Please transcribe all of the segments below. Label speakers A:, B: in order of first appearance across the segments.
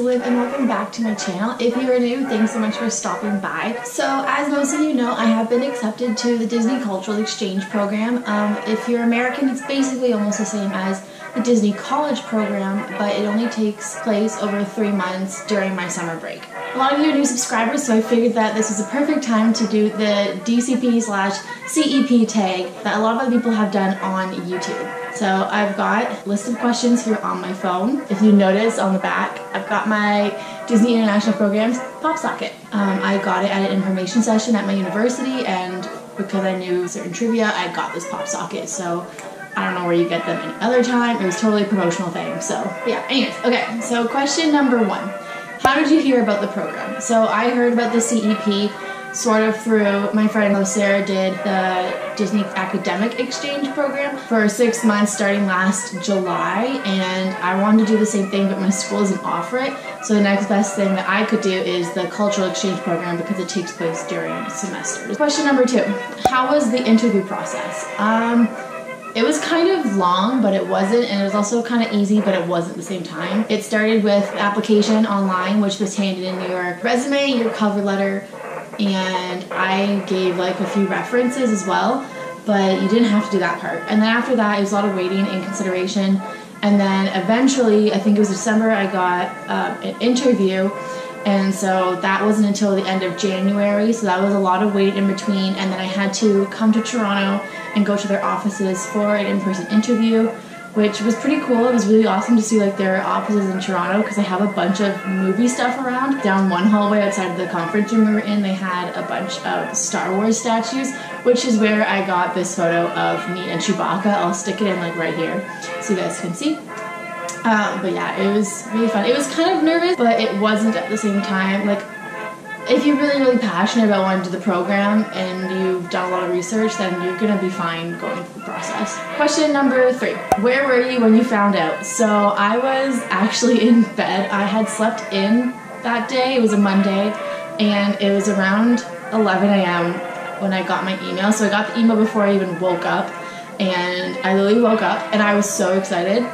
A: Liv, and welcome back to my channel. If you are new, thanks so much for stopping by. So as most of you know, I have been accepted to the Disney Cultural Exchange Program. If you're American, it's basically almost the same as the Disney College Program, but it only takes place over 3 months during my summer break. A lot of you are new subscribers, so I figured that this was a perfect time to do the DCP/CEP tag that a lot of other people have done on YouTube. So I've got a list of questions here on my phone. If you notice on the back, I've got my Disney International Programs pop socket. I got it at an information session at my university, and because I knew certain trivia, I got this pop socket. So I don't know where you get them any other time. It was totally a promotional thing. So yeah, anyways, okay, so question number 1. How did you hear about the program? So I heard about the CEP sort of through my friend Sarah did the Disney Academic Exchange Program for 6 months starting last July, and I wanted to do the same thing, but my school doesn't offer it. So the next best thing that I could do is the Cultural Exchange Program because it takes place during semesters. Question number 2, how was the interview process? It was kind of long, but it wasn't, and it was also kind of easy, but it wasn't at the same time. It started with application online, which was handed in your resume, your cover letter, and I gave like a few references as well, but you didn't have to do that part. And then after that, it was a lot of waiting and consideration, and then eventually, I think it was December, I got an interview. And so that wasn't until the end of January, so that was a lot of wait in between, and then I had to come to Toronto and go to their offices for an in-person interview, which was pretty cool. It was really awesome to see like their offices in Toronto because they have a bunch of movie stuff around. Down one hallway outside of the conference room we were in, they had a bunch of Star Wars statues, which is where I got this photo of me and Chewbacca. I'll stick it in like right here so you guys can see. But yeah, it was really fun. It was kind of nervous, but it wasn't at the same time. Like, if you're really, really passionate about wanting to do the program and you've done a lot of research, then you're gonna be fine going through the process. Question number 3, where were you when you found out? So I was actually in bed. I had slept in that day. It was a Monday, and it was around 11 a.m. when I got my email. So I got the email before I even woke up, and I literally woke up and I was so excited.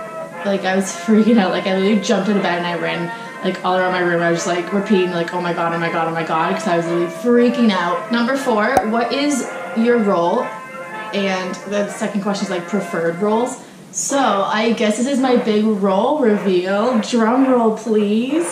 A: Like, I was freaking out. Like, I literally jumped out of bed and I ran like all around my room. I was just like repeating like, oh my god, oh my god, oh my god, because I was really freaking out. Number 4, what is your role? And the second question is like preferred roles. So I guess this is my big role reveal. Drum roll, please.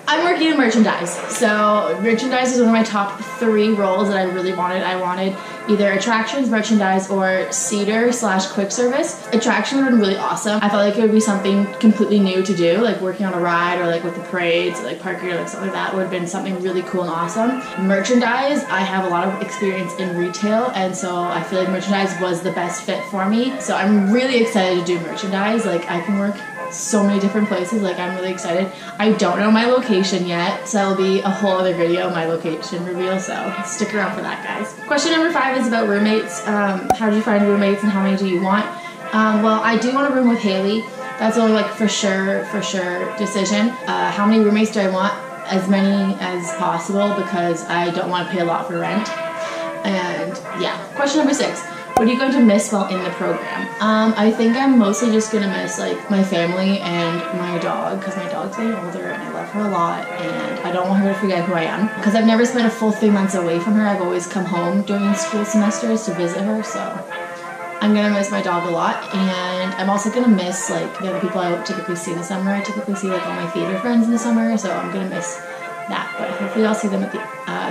A: I'm working in merchandise. So merchandise is one of my top 3 roles that I really wanted. I wanted either attractions, merchandise, or Cedar/quick service. Attraction would have been really awesome. I felt like it would be something completely new to do, like working on a ride or like with the parades, like parking or like something like that would have been something really cool and awesome. Merchandise, I have a lot of experience in retail, and so I feel like merchandise was the best fit for me. So I'm really excited to do merchandise. Like, I can work so many different places. Like, I'm really excited. I don't know my location yet, so that'll be a whole other video, my location reveal, so stick around for that, guys. Question number 5 is about roommates. How do you find roommates and how many do you want? Well, I do want a room with Haley. That's only like for sure decision. How many roommates do I want? As many as possible because I don't want to pay a lot for rent. And yeah. Question number 6. What are you going to miss while in the program? I think I'm mostly just gonna miss like my family and my dog, because my dog's getting older and I love her a lot, and I don't want her to forget who I am. Because I've never spent a full 3 months away from her. I've always come home during school semesters to visit her, so I'm gonna miss my dog a lot. And I'm also gonna miss like the other people I typically see in the summer. I typically see like all my theater friends in the summer, so I'm gonna miss that, but hopefully I'll see them at the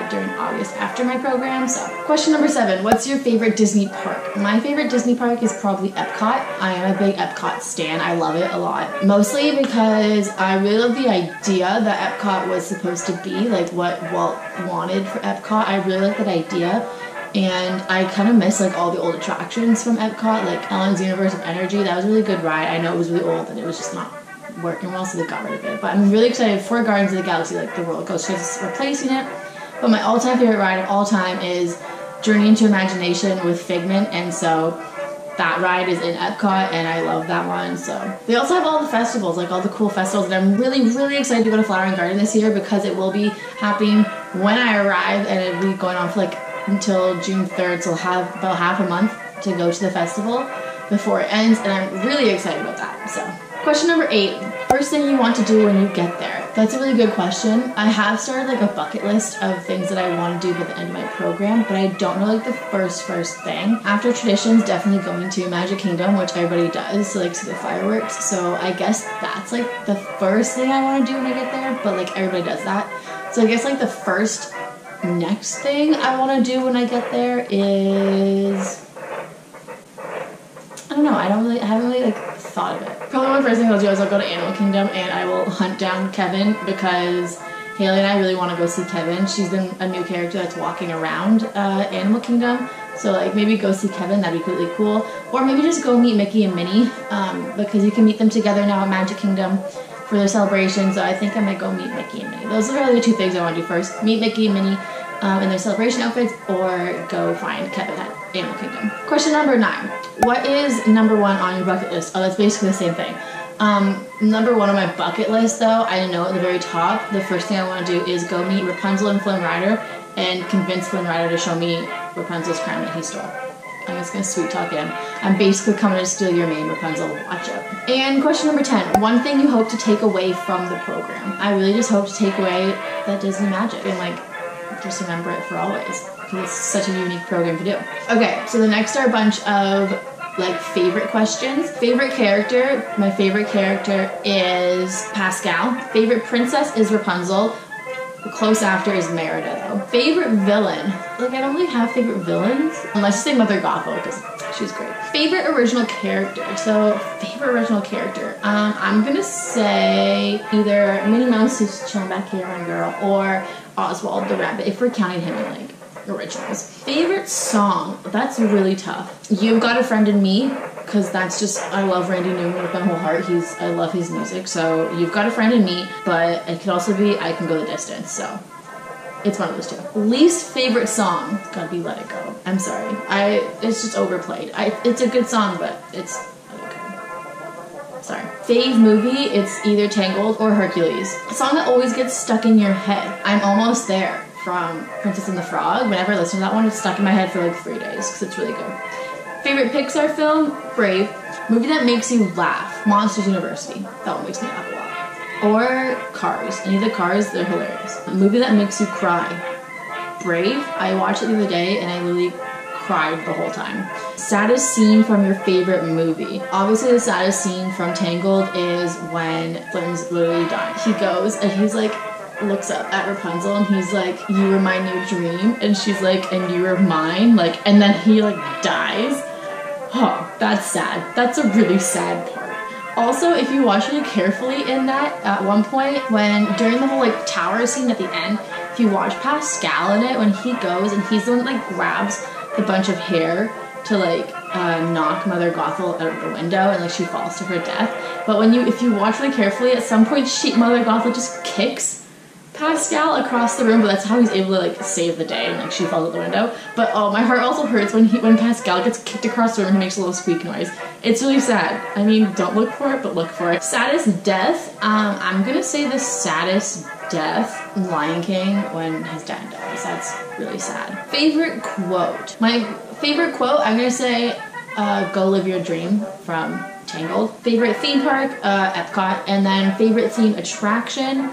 A: during August after my program. So question number 7, what's your favorite Disney park? My favorite Disney park is probably Epcot. I am a big Epcot stan. I love it a lot, mostly because I really love the idea that Epcot was supposed to be like what Walt wanted for Epcot. I really like that idea, and I kind of miss like all the old attractions from Epcot, like Ellen's Universe of Energy. That was a really good ride. I know it was really old and it was just not working well, so they got rid of it. But I'm really excited for Guardians of the Galaxy, like the roller coaster is replacing it. But my all-time favorite ride of all time is Journey into Imagination with Figment, and so that ride is in Epcot, and I love that one. So they also have all the festivals, like all the cool festivals, and I'm really, really excited to go to Flower and Garden this year because it will be happening when I arrive, and it'll be going on for like until June 3rd, so I'll have about half a month to go to the festival before it ends, and I'm really excited about that. So Question number 8. First thing you want to do when you get there. That's a really good question. I have started like a bucket list of things that I want to do by the end of my program, but I don't know like the first thing. After traditions, definitely going to Magic Kingdom, which everybody does, so like see the fireworks. So I guess that's like the first thing I want to do when I get there, but like everybody does that. So I guess like the first next thing I want to do when I get there is, I don't know, I haven't really like thought of it. Probably one of the first things I'll do is I'll go to Animal Kingdom and I will hunt down Kevin, because Haley and I really want to go see Kevin. She's been a new character that's walking around Animal Kingdom. So like maybe go see Kevin, that'd be really cool. Or maybe just go meet Mickey and Minnie, because you can meet them together now at Magic Kingdom for their celebration. So I think I might go meet Mickey and Minnie. Those are really the 2 things I want to do first. Meet Mickey and Minnie in their celebration outfits, or go find Kevin at Animal Kingdom. Question number 9. What is number 1 on your bucket list? Oh, that's basically the same thing. Number 1 on my bucket list though, I know at the very top, the first thing I want to do is go meet Rapunzel and Flynn Rider and convince Flynn Rider to show me Rapunzel's crown that he stole. I'm just gonna sweet talk him. I'm basically coming to steal your mane, Rapunzel. Watch out. And question number 10. One thing you hope to take away from the program. I really just hope to take away that Disney magic and like just remember it for always, because it's such a unique program to do. Okay, so the next are a bunch of like favorite questions. Favorite character. My favorite character is Pascal. Favorite princess is Rapunzel. Close after is Merida though. Favorite villain. Like I don't really have favorite villains, unless you say Mother Gothel, because she's great. Favorite original character. So favorite original character. I'm gonna say either Minnie Mouse, who's chilling back here, my girl, or Oswald the Rabbit, if we're counting him in like originals. Favorite song. That's really tough. You've Got a Friend in Me, because that's just, I love Randy Newman with my whole heart. I love his music. So You've Got a Friend in Me, but it could also be I Can Go the Distance. So it's one of those 2. Least favorite song. It's gotta be Let It Go. I'm sorry. It's just overplayed. It's a good song, but it's Let It Go. Sorry. Fave movie. It's either Tangled or Hercules. A song that always gets stuck in your head. I'm Almost There from Princess and the Frog. Whenever I listen to that one, it's stuck in my head for like 3 days, because it's really good. Favorite Pixar film? Brave. Movie that makes you laugh? Monsters University. That one makes me laugh a lot. Or Cars. Any of the Cars, they're hilarious. A movie that makes you cry? Brave. I watched it the other day and I literally cried the whole time. Saddest scene from your favorite movie? Obviously the saddest scene from Tangled is when Flynn's literally dying. He goes and he's like, looks up at Rapunzel and he's like, you were my new dream, and she's like, and you were mine, like, and then he like dies. Oh, that's sad. That's a really sad part. Also, if you watch really carefully in that, at one point when during the whole like tower scene at the end, if you watch Pascal in it, when he goes and he's the one that like grabs the bunch of hair to like knock Mother Gothel out of the window, and like she falls to her death. But if you watch really carefully, at some point Mother Gothel just kicks Pascal across the room, but that's how he's able to like save the day, and like she falls out the window. But oh, my heart also hurts when Pascal gets kicked across the room and he makes a little squeak noise. It's really sad. I mean, don't look for it, but look for it. Saddest death. I'm gonna say the saddest death, Lion King, when his dad dies. That's really sad. Favorite quote. My favorite quote, I'm gonna say go live your dream from Tangled. Favorite theme park, Epcot. And then favorite theme attraction,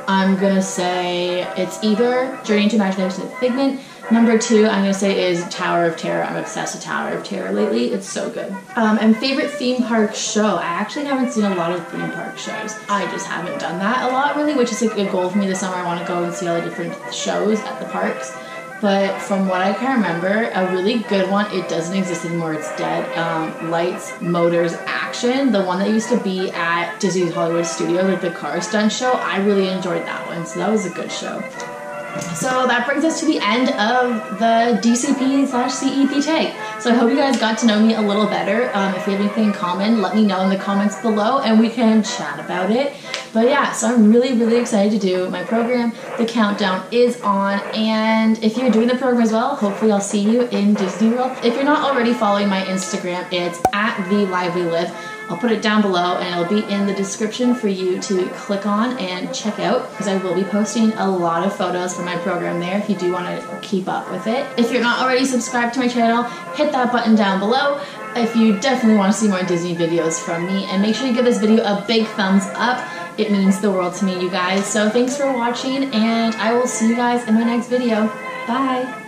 A: I'm gonna say it's either Journey into Imagination with Figment. Number 2, I'm gonna say is Tower of Terror. I'm obsessed with Tower of Terror lately. It's so good. And favorite theme park show. I actually haven't seen a lot of theme park shows. I just haven't done that a lot really, which is like a goal for me this summer. I want to go and see all the different shows at the parks. But from what I can remember, a really good one, it doesn't exist anymore, it's dead, Lights, Motors, Action, the one that used to be at Disney's Hollywood Studios, like the car stunt show. I really enjoyed that one, so that was a good show. So that brings us to the end of the DCP/CEP tag. So I hope you guys got to know me a little better. If you have anything in common, let me know in the comments below and we can chat about it. But yeah, so I'm really, really excited to do my program. The countdown is on, and if you're doing the program as well, hopefully I'll see you in Disney World. If you're not already following my Instagram, it's @TheLivelyLive. I'll put it down below and it'll be in the description for you to click on and check out, because I will be posting a lot of photos from my program there if you do want to keep up with it. If you're not already subscribed to my channel, hit that button down below. if you definitely want to see more Disney videos from me. And make sure to give this video a big thumbs up. It means the world to me, you guys. So thanks for watching, and I will see you guys in my next video. Bye!